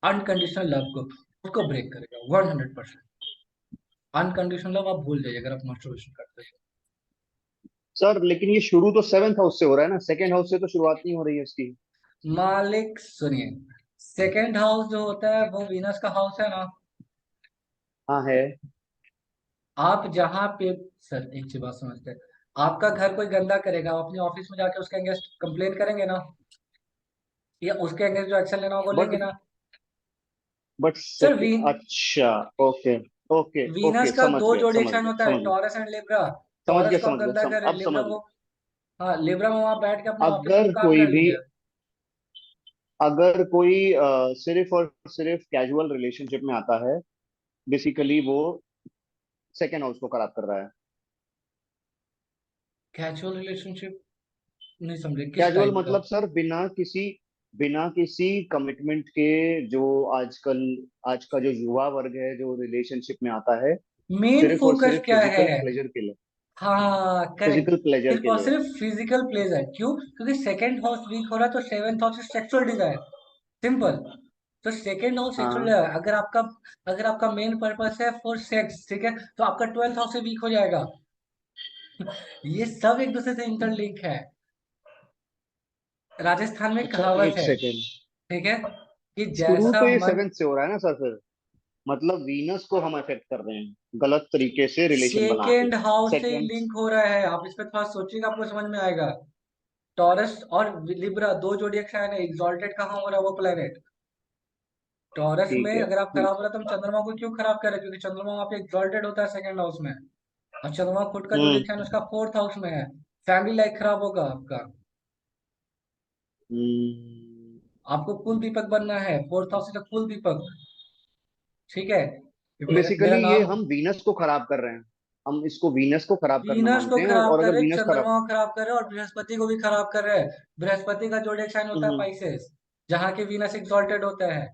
A: अनकंडीशनल लव को, उसको ब्रेक करेगा 100%। अनकंडीशनल लव आप भूल जाइए अगर आप मास्टरबेशन करते हैं।
B: सर लेकिन ये शुरू तो सेवेंथ हाउस से हो रहा है ना, सेकेंड हाउस से तो शुरुआत नहीं हो रही है इसकी।
A: मालिक सुनिए, सेकेंड हाउस जो होता है वो वीनस का हाउस है ना।
B: हाँ है।
A: आप जहाँ पे, सर एक चीज बात समझते हैं, आपका घर कोई गंदा करेगा, आप अपने ऑफिस में जाके उसके अगेंस्ट कंप्लेन करेंगे ना, या उसके अगेंस्ट जो एक्शन लेना हो वो
B: बट
A: लेंगे ना।
B: बट
A: सर
B: अच्छा। ओके। ओके
A: वीनस
B: ओके,
A: का
B: समझ
A: दो
B: गया समझ
A: जोडिक्शन
B: गया
A: होता है,
B: समझ गया
A: टॉरस एंड लिब्रा।
B: समझ गया
A: टॉरस को आप
B: समझ गया
A: गंदा कर रहे हैं,
B: अब
A: लिब्रा
B: समझ गया।
A: को, हाँ, लिब्रा में वहां बैठ के अपने ऑफिस में
B: अगर
A: काम
B: कोई
A: कर
B: भी,
A: लीजिए।
B: अगर कोई सिर्फ और सिर्फ कैजुअल रिलेशनशिप में आता है, बेसिकली वो सेकेंड हाउस को खराब कर रहा है।
A: कैजुअल रिलेशनशिप, नहीं समझे किस
B: कैजुअल
A: टाइप का।
B: मतलब सर बिना किसी कमिटमेंट के, जो आजकल, आज का जो युवा वर्ग है जो रिलेशनशिप में आता है,
A: मेन
B: सिर्फ और
A: फोकस
B: सिर्फ
A: क्या है।
B: फिजिकल प्लेजर के लिए।
A: हाँ करेक्ट,
B: फिजिकल प्लेजर
A: सिर्फ
B: के
A: और
B: लिए।
A: सिर्फ फिजिकल प्लेजर, क्यों, क्योंकि सेकंड हाउस वीक हो रहा है तो 7th house is sexual desire, simple. तो सेकंड हाउस सेक्सुअल
B: हाँ।
A: डिजायर, अगर आपका मेन पर्पस है फॉर सेक्स, ठीक है, तो आपका 12th हाउस से वीक हो जाएगा। ये सब एक दूसरे से इंटरलिंक है। राजस्थान में
B: अच्छा
A: कहावत
B: एक
A: है,
B: सेकेंड,
A: ठीक है, कि
B: शुरू
A: जैसा
B: तो ये
A: मन,
B: सेवेंथ से हो रहा है ना सर फिर? मतलब वीनस को हम अफेक्ट कर रहे हैं गलत तरीके से रिलेशन बना के।
A: सेकेंड हाउस से ही
B: सेकंड।
A: लिंक हो रहा है, आप इस पे थोड़ा सोचिएगा आपको समझ में आएगा। टॉरस और लिब्रा दो जोडिएक साइन है, एग्जॉल्टेड कहाँ हो रहा है वो प्लेनेट। टॉरस में
B: ठीक है।
A: अगर आप खराब हो रहा है तो हम चंद्रमा को क्यों खराब कर रहे हैं, क्योंकि चंद्रमा वहाँ पे एग्जॉल्टेड होता है सेकंड हाउस में, और चंद्रमा खुद का जोडिएक साइन
B: हम्म।
A: उसका फोर्थ हाउस में है। फैमिली लाइफ खराब होगा आपका।
B: हम्म।
A: आपको कुल दीपक बनना है, फोर्थ हाउस से तो कुल दीपक, ठीक है। कि मेरा
B: बेसिकली ये
A: नाम,
B: हम वीनस को खराब कर रहे हैं। हम इसको वीनस को खराब करना
A: वीनस को
B: मानते हैं,
A: खराब
B: और
A: कर
B: अगर
A: रहे,
B: वीनस खराब।
A: चंद्रमा को खराब कर रहे और बृहस्पति को भी खराब कर रहे हैं। बृहस्पति का जोडिएक साइन होता है
B: हम्म।
A: पाइसेस, जहाँ की वीनस एक्सॉल्टेड होता है।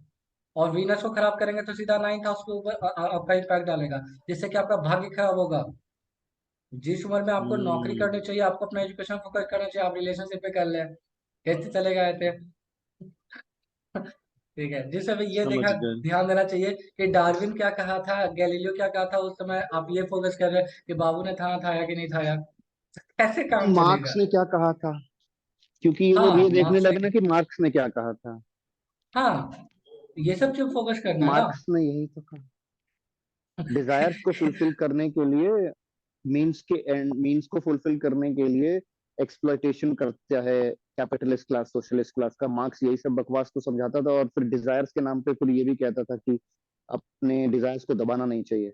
A: और वीनस को खराब करेंगे तो सीधा नाइन्थ हाउस के ऊपर आपका इम्पैक्ट डालेगा, जिससे कि आपका भाग्य खराब होगा। जिस उम्र में आपको नौकरी
B: हम्म।
A: करनी चाहिए, आपको अपना एजुकेशन फोकस करना चाहिए, आप रिलेशनशिप पे कर ले, कैसे चलेगा ऐसे। ठीक है, जिस समय ये
B: समझ
A: देखा,
B: गए।
A: ध्यान देना चाहिए कि डार्विन क्या कहा था, गैलीलियो क्या कहा था, उस समय आप ये फोकस कर रहे हैं कि बाबू ने थाना थाया कि नहीं थाया, कैसे काम
B: मार्क्स
A: चलेगा।
B: ने क्या कहा था, क्योंकि
A: हाँ,
B: अब ये देखने
A: मार्क्स ने,
B: लगना कि मार्क्स ने क्या कहा था।
A: हाँ, ये सब चीज फोकस करना है ना।
B: मार्क्स ने यही तो कहा, डिजायर्स को फुलफिल करने के लिए, मींस के एंड मींस को फुलफिल करने के लिए एक्सप्लॉइटेशन करता है कैपिटलिस्ट क्लास, सोशलिस्ट क्लास का। मार्क्स यही सब बकवास को समझाता था, और फिर डिजायर्स के नाम पे फिर ये भी कहता था कि अपने डिजायर्स को दबाना नहीं चाहिए।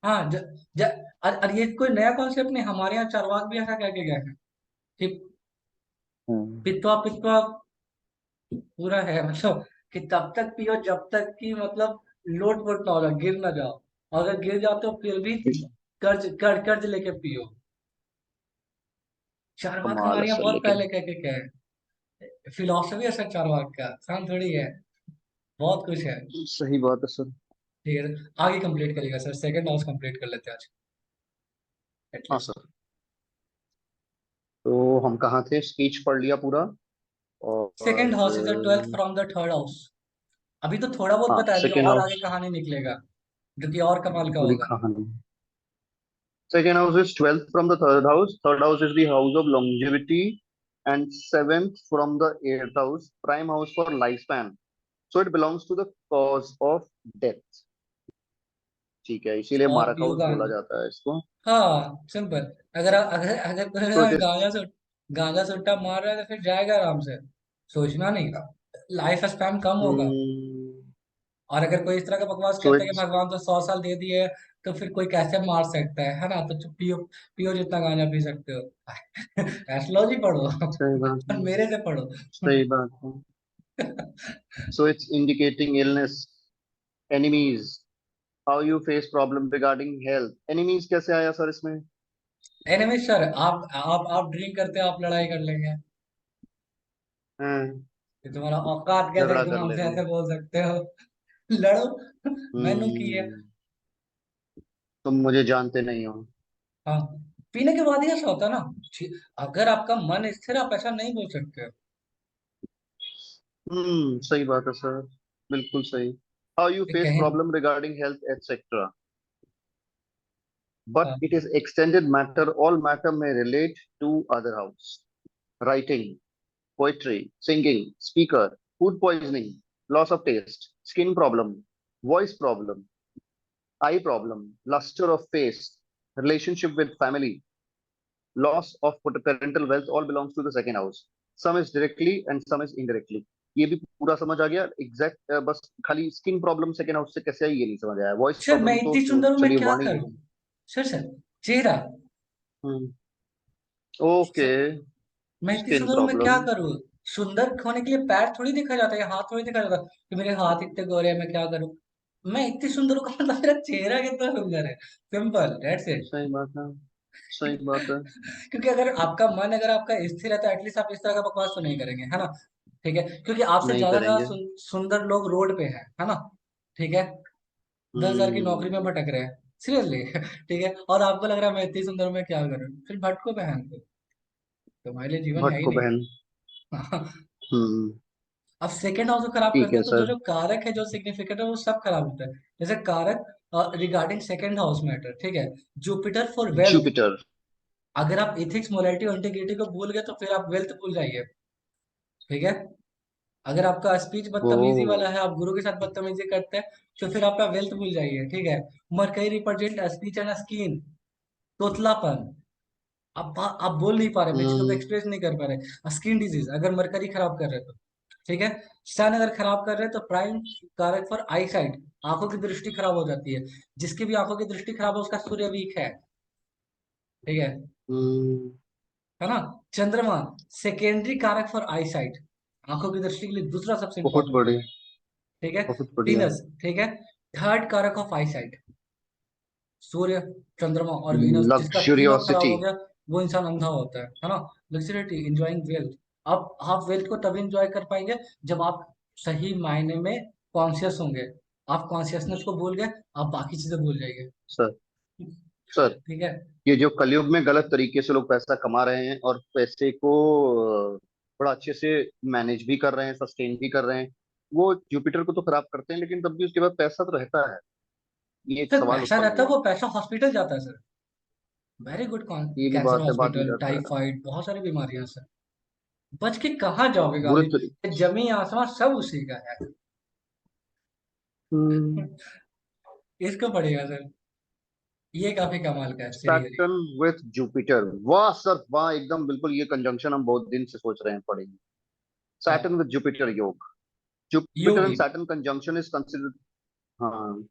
A: हाँ, ज, और ये कोई नया कॉन्सेप्ट नहीं, हमारे यहाँ चारवाक भी ऐसा कह के गए हैं कि
B: हम्म।
A: पित्तवा पित्तवा पूरा है, मतलब कि तब तक पियो जब तक कि मतलब लोट वोट ना हो जाए, गिर ना जाओ, और अगर गिर जाओ तो फिर भी कर्ज लेके पियो। चारवाक
B: कमाल है
A: हमारे यहाँ
B: सर
A: बहुत
B: लेकिन।
A: पहले कह के गए हैं, फिलोसफी है सर चारवाक का, काम थोड़ी है, बहुत कुछ है।
B: सही बात है सर।
A: ठीक है, आगे कंप्लीट करिएगा सर, सेकंड हाउस कंप्लीट कर लेते हैं आज
B: हाँ
A: एटलीस्ट।
B: सर। तो हम कहाँ थे, स्पीच पढ़ लिया पूरा।
A: Second house is the twelfth
B: और
A: फ्रॉम द थर्ड हाउस। अभी तो थोड़ा बहुत
B: हाँ,
A: बता दिया,
B: सेकेंड
A: और
B: हाउस
A: आगे कहानी निकलेगा जो कि और कमाल का
B: पूरी
A: होगा।
B: कहानी। Second house is 12th from the third house. Third house is the house of longevity. And seventh from the eighth house, prime house for lifespan. So it belongs to the cause of death. ठीक है, इसीलिए
A: और
B: मारक
A: पियो
B: house बोला जाता है इसको।
A: हाँ, सिंपल। अगर अगर अगर कोई
B: So it
A: अगर
B: is।
A: गांजा सुट्टा मार रहा है तो फिर जाएगा आराम से, सोचना नहीं, लाइफ स्पैन कम होगा।
B: Hmm,
A: और अगर कोई इस तरह का बकवास
B: so
A: करता है कि
B: it's।
A: भगवान तो 100 साल दे दिए, तो फिर कोई कैसे मार सकता है ना, तो पियो, पियो जितना गांजा पी सकते हो। एस्ट्रोलॉजी पढ़ो,
B: सही बात
A: और
B: है।
A: मेरे से पढ़ो।
B: सही बात है। So it's indicating illness, enemies, how you face problem regarding health. Enemies कैसे आया सर इसमें?
A: एनिमे सर, आप ड्रिंक करते हो, आप लड़ाई कर लेंगे,
B: हाँ,
A: कि तुम्हारा औकात कैसे है,
B: झगड़ा
A: तुम
B: कर
A: हमसे
B: लेंगे।
A: ऐसे बोल सकते हो। लड़ो, मैंने की है।
B: हम्म। तुम मुझे जानते नहीं हो।
A: हाँ, पीने के बाद ही ऐसा होता है ना। अगर आपका मन स्थिर, आप ऐसा नहीं बोल सकते।
B: सही बात है सर। बिल्कुल सही। हाउ यू
A: कि
B: फेस
A: कहीं,
B: problem regarding health etcetera, but
A: हाँ,
B: it is extended matter, all matter में relate to other house. Writing, poetry, singing, speaker, food poisoning, loss of taste, skin problem, voice problem, eye problem, luster of face, relationship with family, loss of parental wealth, all belongs to the second house. Some is directly and some is indirectly. ये भी पूरा समझ आ गया exact. बस खाली skin problem second house से कैसे आई ये नहीं समझ आया। वॉइस
A: सर मैं
B: प्रॉब्लम तो
A: इतनी सुंदर हूँ, मैं
B: चलिए
A: क्या
B: वाणी।
A: करूँ। सर चेहरा,
B: हम्म। ओके।
A: मैं इतनी
B: स्किन
A: सुंदर हूँ, मैं क्या
B: प्रॉब्लम।
A: करूँ। सुंदर होने के लिए पैर थोड़ी देखा जाता है, या हाथ थोड़ी देखा जाता है कि मेरे हाथ इतने गोरे हैं, मैं क्या करूँ। मैं इतनी सुंदर हूँ का मतलब मेरा चेहरा कितना सुंदर है, सिंपल दैट्स इट।
B: सही बात है। सही बात है।
A: क्योंकि अगर आपका मन, अगर आपका स्थिर है, तो एटलीस्ट आप इस तरह का बकवास तो नहीं करेंगे, है ना। ठीक है, क्योंकि आपसे
B: नहीं
A: ज्यादा ज्यादा
B: करेंगे।
A: सुंदर लोग रोड पे है ना। ठीक है, 10,000 की नौकरी में
B: हम्म।
A: भटक रहे हैं, सीरियसली। ठीक है, और आपको लग रहा है मैं इतनी सुंदर हूं, मैं क्या करूँ, फिर भटको बहन को, तुम्हारे लिए जीवन है
B: भट्ट
A: ही
B: को
A: नहीं।
B: बहन। हम्म।
A: अब सेकेंड हाउस को खराब
B: ठीक
A: करते
B: है
A: हैं तो जो
B: सर।
A: जो कारक है, जो सिग्निफिकेंट है, वो सब खराब होता है। जैसे कारक रिगार्डिंग सेकेंड हाउस मैटर, ठीक है। Jupiter for wealth.
B: जुपिटर।
A: अगर आप एथिक्स, मोरालिटी और इंटीग्रिटी को भूल गए तो फिर आप वेल्थ भूल जाइए, ठीक है। अगर आपका स्पीच बदतमीजी वाला
B: ओ।
A: है, आप गुरु के साथ बदतमीजी करते हैं, तो फिर आपका वेल्थ भूल जाइए, ठीक है। Mercury represent speech and skin, तोतलापन। आप बोल नहीं पा रहे, अपनी चीजों को
B: हम्म
A: एक्सप्रेस नहीं कर पा रहे। स्किन डिजीज, अगर मरकरी खराब कर रहे हो तो, ठीक है। सन अगर खराब कर रहे हैं तो प्राइम कारक फॉर आई साइट, आंखों की दृष्टि खराब हो जाती है। जिसकी भी आंखों की दृष्टि खराब है उसका सूर्य वीक है, ठीक है।
B: हम्म,
A: है ना। चंद्रमा सेकेंडरी कारक फॉर आई साइट, आंखों की दृष्टि के लिए दूसरा सबसे
B: बहुत
A: इंपॉर्टेंट है,
B: बढ़िया,
A: ठीक है।
B: बहुत बढ़िया।
A: वीनस, ठीक है, थर्ड कारक ऑफ आई साइट। सूर्य, चंद्रमा और वीनस, जिसका तीनों खराब
B: लग्जरियोसिटी।
A: हो गया, वो इंसान अंधा होता है ना। लग्जरिटी, इंजॉइंग वेल्थ। आप वेल्थ को तभी इंजॉय कर पाएंगे जब आप सही मायने में कॉन्शियस होंगे। आप कॉन्शियसनेस को भूल गए, आप बाकी चीजें भूल जाएंगे।
B: सर, सर,
A: ठीक है।
B: ये जो कलयुग में गलत तरीके से लोग पैसा कमा रहे हैं और पैसे को बड़ा अच्छे से मैनेज भी कर रहे हैं, सस्टेन भी कर रहे हैं, वो जुपिटर को तो खराब करते हैं, लेकिन तब भी उसके बाद पैसा तो रहता है। ये एक
A: सर
B: सवाल
A: पैसा
B: उत्पन्न
A: रहता है,
B: हुआ।
A: वो पैसा हॉस्पिटल जाता है सर। Very good.
B: ये भी
A: कैंसर
B: बात है, बात भी
A: हॉस्पिटल,
B: जाता है।
A: टाइफाइड, बहुत सारी बीमारियां सर। बच के कहाँ जाओगे
B: बुरे
A: गालिब।
B: तरीके।
A: ये जमी आसमां सब उसी का है।
B: हम्म।
A: इसको पड़ेगा सर। ये काफी कमाल का है सीरियसली।
B: सैटर्न विथ जुपिटर, वाह सर वाह, एकदम बिल्कुल ये कंजंक्शन हम बहुत दिन से सोच रहे हैं पढ़ेंगे।
A: क्या।
B: सैटर्न विथ जुपिटर योग, Jupiter and
A: Yogi.
B: Saturn conjunction is considered, हाँ,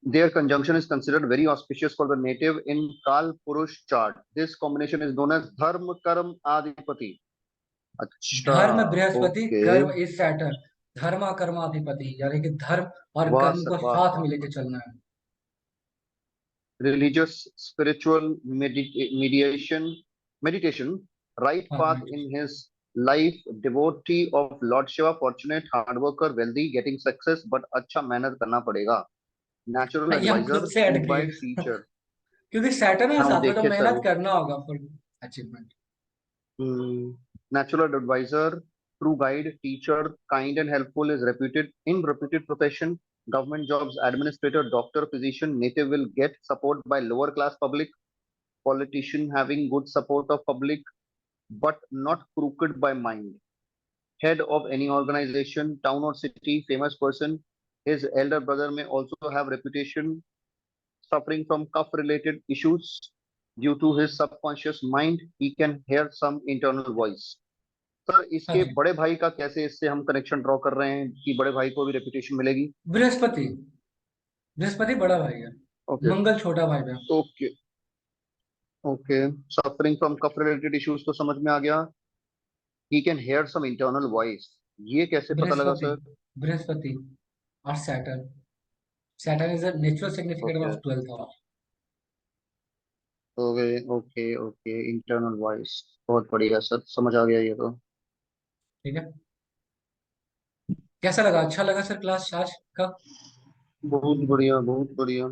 B: their conjunction is considered very auspicious for the native in Kal Purush chart. This combination is known as Dharma Karam Adipati. अच्छा,
A: धर्म Brihaspati,
B: okay.
A: कर्म is Saturn. धर्मा कर्माधिपति, यानी कि धर्म और
B: वाह
A: कर्म
B: सर
A: को
B: वाह
A: साथ
B: वाह
A: में
B: वाह।
A: लेके चलना है।
B: Religious, spiritual meditation, right
A: हाँ
B: path
A: meditation।
B: in his life, devotee of Lord Shiva, fortunate, hard worker, wealthy, getting success, but अच्छा मेहनत करना पड़ेगा. Natural
A: ये हम खुद
B: advisor,
A: से ऐड
B: true
A: किए।
B: guide, teacher.
A: क्योंकि सैटर्न है
B: हाँ वो
A: साथ में, तो
B: देखे सर
A: मेहनत
B: वो।
A: करना होगा full achievement.
B: Natural advisor, true guide, teacher, kind and helpful is reputed in reputed profession. Government jobs, administrator, doctor, physician, native will get support by lower class public. Politician having good support of public, but not crooked by mind. Head of any organization, town or city, famous person. His elder brother may also have reputation suffering from cough related issues due to his subconscious mind. He can hear some internal voice. Sir,
A: हाँ
B: इसके
A: जी।
B: बड़े भाई का कैसे इससे हम connection draw कर रहे हैं कि बड़े भाई को भी रेपुटेशन मिलेगी?
A: बृहस्पति, बृहस्पति बड़ा भाई है,
B: ओके,
A: मंगल छोटा भाई है।
B: Okay, okay. Suffering from cough related issues तो समझ में आ गया। He can hear some internal voice, ये कैसे पता लगा
A: बृहस्पति,
B: सर?
A: बृहस्पति और Saturn. Saturn is the natural significator
B: okay,
A: of 12th house.
B: Okay, okay, okay, internal voice, बहुत बढ़िया सर, समझ आ गया ये तो।
A: ठीक है। कैसा लगा, अच्छा लगा सर क्लास आज का।
B: बहुत बढ़िया, बहुत बढ़िया।